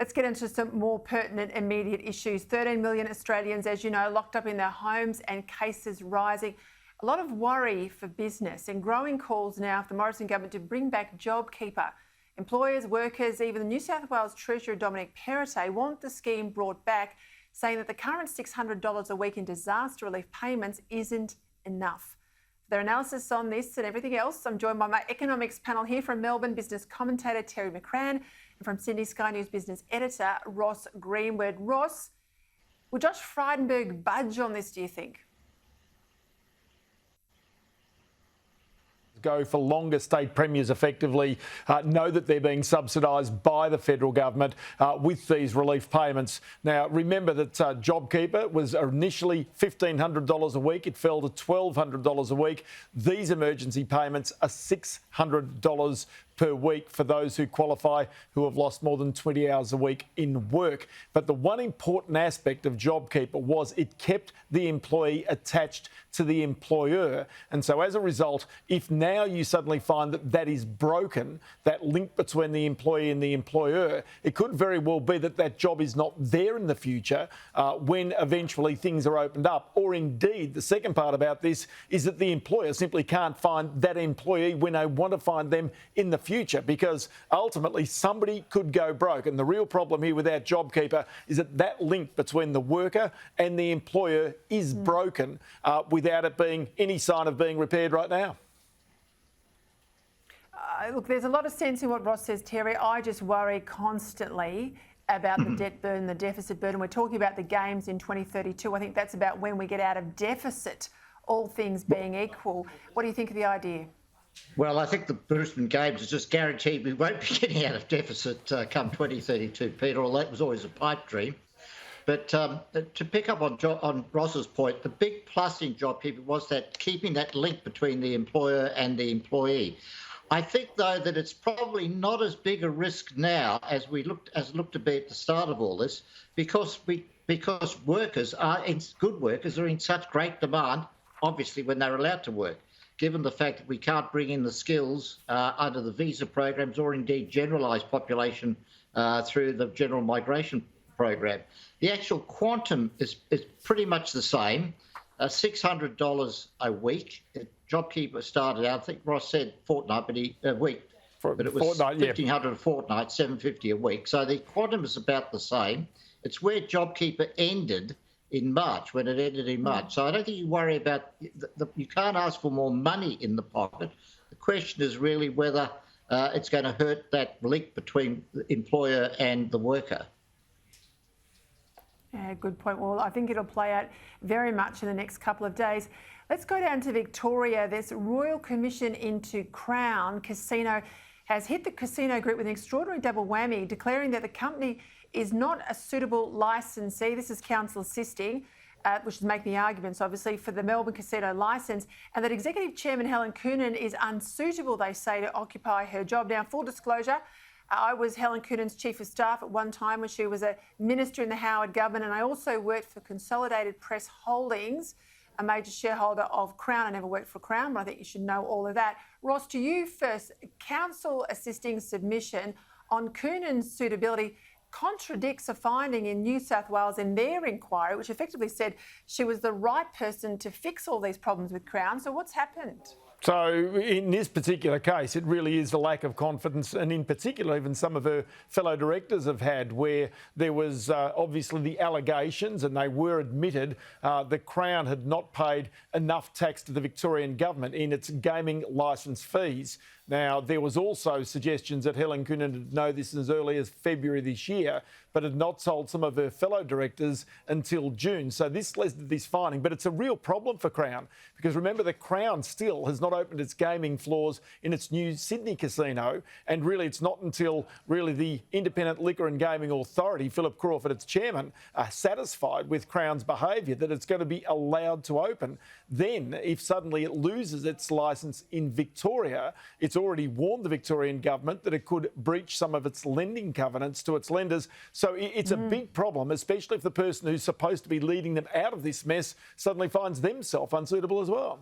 Let's get into some more pertinent immediate issues. 13 million Australians, as you know, locked up in their homes and cases rising. A lot of worry for business and growing calls now for the Morrison government to bring back JobKeeper. Employers, workers, even the New South Wales Treasurer Dominic Perrottet want the scheme brought back, saying that the current $600 a week in disaster relief payments isn't enough. For their analysis on this and everything else, I'm joined by my economics panel here from Melbourne, business commentator Terry McCrann, and from Sydney Sky News business editor Ross Greenwood. Ross, will Josh Frydenberg budge on this, do you think? Go for longer. State premiers effectively know that they're being subsidised by the federal government with these relief payments. Now, remember that JobKeeper was initially $1,500 a week. It fell to $1,200 a week. These emergency payments are $600 per week for those who qualify who have lost more than 20 hours a week in work. But the one important aspect of JobKeeper was it kept the employee attached to the employer. And so as a result, if now you suddenly find that that is broken, that link between the employee and the employer, it could very well be that that job is not there in the future when eventually things are opened up. Or indeed, the second part about this is that the employer simply can't find that employee when they want to find them in the future, because ultimately somebody could go broke. And the real problem here without JobKeeper is that that link between the worker and the employer is broken without it being any sign of being repaired right now. Look, there's a lot of sense in what Ross says, Terry. I just worry constantly about the debt burden, the deficit burden. We're talking about the games in 2032. I think that's about when we get out of deficit, all things being equal. What do you think of the idea? Well, I think the Brisbane Games is just guaranteed we won't be getting out of deficit come 2032, Peter, although that was always a pipe dream. But to pick up on Ross's point, the big plus in JobKeeper was that keeping that link between the employer and the employee. I think, though, that it's probably not as big a risk now as it looked to be at the start of all this, because workers good workers are in such great demand, obviously, when they're allowed to work, given the fact that we can't bring in the skills under the visa programs or indeed generalised population through the general migration program. The actual quantum is pretty much the same, $600 a week. JobKeeper started out, I think Ross said fortnight, but it was $1,500 a fortnight, $750 a week. So the quantum is about the same. It's where JobKeeper ended in March, when it ended in March. So I don't think you worry about, you can't ask for more money in the pocket. The question is really whether it's going to hurt that link between the employer and the worker. Yeah, good point. Well, I think it'll play out very much in the next couple of days. Let's go down to Victoria. This Royal Commission into Crown Casino has hit the casino group with an extraordinary double whammy, declaring that the company is not a suitable licensee. This is council assisting, which is making the arguments, obviously, for the Melbourne casino licence, and that Executive Chairman Helen Coonan is unsuitable, they say, to occupy her job. Now, full disclosure, I was Helen Coonan's Chief of Staff at one time when she was a minister in the Howard government, and I also worked for Consolidated Press Holdings, a major shareholder of Crown. I never worked for Crown, but I think you should know all of that. Ross, to you first, council assisting submission on Coonan's suitability contradicts a finding in New South Wales in their inquiry, which effectively said she was the right person to fix all these problems with Crown. So what's happened? So in this particular case, it really is the lack of confidence, and in particular, even some of her fellow directors have had, where there was obviously the allegations, and they were admitted, the Crown had not paid enough tax to the Victorian government in its gaming licence fees. Now, there was also suggestions that Helen Coonan did know this as early as February this year, but had not told some of her fellow directors until June. So this led to this finding. But it's a real problem for Crown, because remember, the Crown still has not opened its gaming floors in its new Sydney casino. And really, it's not until really the Independent Liquor and Gaming Authority, Philip Crawford, its chairman, are satisfied with Crown's behaviour that it's going to be allowed to open. Then, if suddenly it loses its licence in Victoria, it's already warned the Victorian government that it could breach some of its lending covenants to its lenders. So it's a big problem, especially if the person who's supposed to be leading them out of this mess suddenly finds themselves unsuitable as well.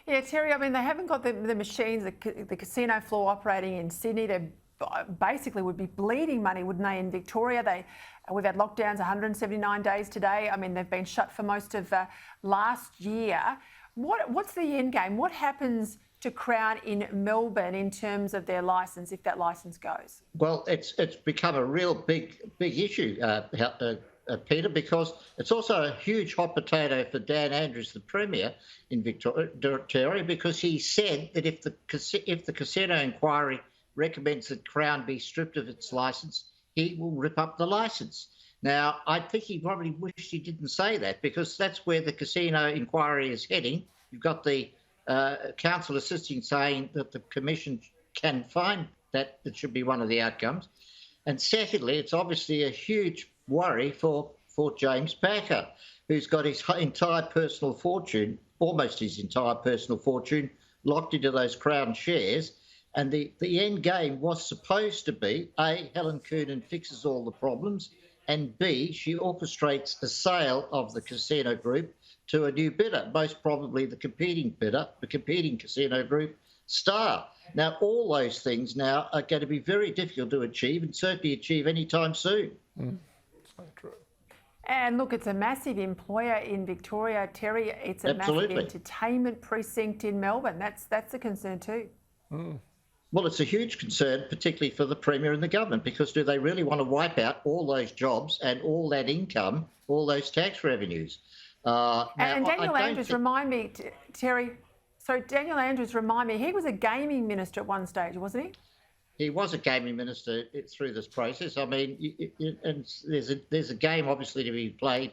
Yeah, Terry, I mean, they haven't got the machines, the casino floor operating in Sydney. They're basically would be bleeding money, wouldn't they, in Victoria? We've had lockdowns 179 days today. I mean, they've been shut for most of last year. What's the end game? What happens to Crown in Melbourne in terms of their licence if that licence goes? Well, it's become a real big issue, Peter, because it's also a huge hot potato for Dan Andrews, the Premier in Victoria, because he said that if the casino inquiry recommends that Crown be stripped of its licence, he will rip up the licence. Now, I think he probably wished he didn't say that, because that's where the casino inquiry is heading. You've got the council assisting saying that the Commission can find that it should be one of the outcomes. And secondly, it's obviously a huge worry for James Packer, who's got his entire personal fortune, almost his entire personal fortune, locked into those Crown shares. And the end game was supposed to be, A, Helen Coonan fixes all the problems, and B, she orchestrates a sale of the casino group to a new bidder, most probably the competing bidder, the competing casino group, Star. Now, all those things now are going to be very difficult to achieve, and certainly achieve anytime soon. So true. And look, it's a massive employer in Victoria, Terry. It's a massive entertainment precinct in Melbourne. That's a concern too. Well, it's a huge concern, particularly for the Premier and the government, because do they really want to wipe out all those jobs and all that income, all those tax revenues? And Daniel Andrews, remind me, Terry, so Daniel Andrews, remind me, he was a gaming minister at one stage, wasn't he? He was a gaming minister through this process. I mean, and there's a game obviously to be played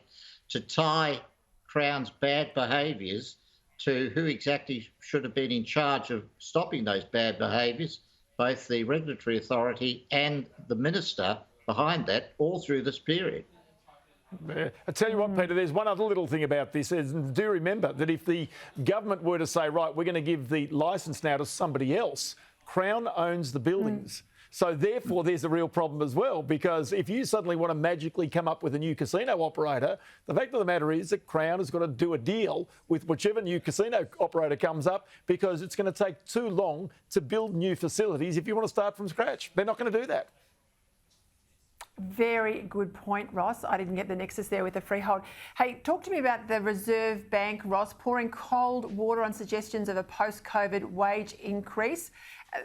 to tie Crown's bad behaviours to who exactly should have been in charge of stopping those bad behaviours, both the regulatory authority and the minister behind that, all through this period. I tell you what, Peter, there's one other little thing about this. Do remember that if the government were to say, right, we're going to give the licence now to somebody else, Crown owns the buildings. So therefore, there's a real problem as well, because if you suddenly want to magically come up with a new casino operator, the fact of the matter is that Crown has got to do a deal with whichever new casino operator comes up, because it's going to take too long to build new facilities if you want to start from scratch. They're not going to do that. Very good point, Ross. I didn't get the nexus there with the freehold. Hey, talk to me about the Reserve Bank, Ross, pouring cold water on suggestions of a post-COVID wage increase.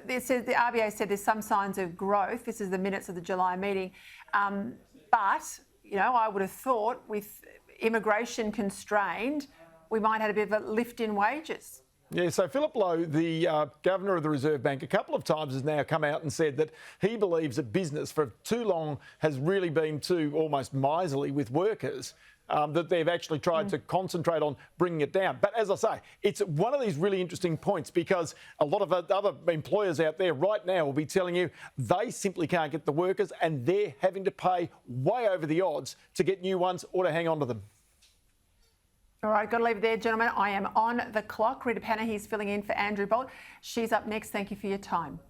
It says the RBA said there's some signs of growth. This is the minutes of the July meeting. But, you know, I would have thought with immigration constrained, we might have a bit of a lift in wages. Yeah, so Philip Lowe, the Governor of the Reserve Bank, a couple of times has now come out and said that he believes that business for too long has really been too almost miserly with workers, that they've actually tried to concentrate on bringing it down. But as I say, it's one of these really interesting points, because a lot of other employers out there right now will be telling you they simply can't get the workers, and they're having to pay way over the odds to get new ones or to hang on to them. All right, got to leave it there, gentlemen. I am on the clock. Rita Panahy's filling in for Andrew Bolt. She's up next. Thank you for your time.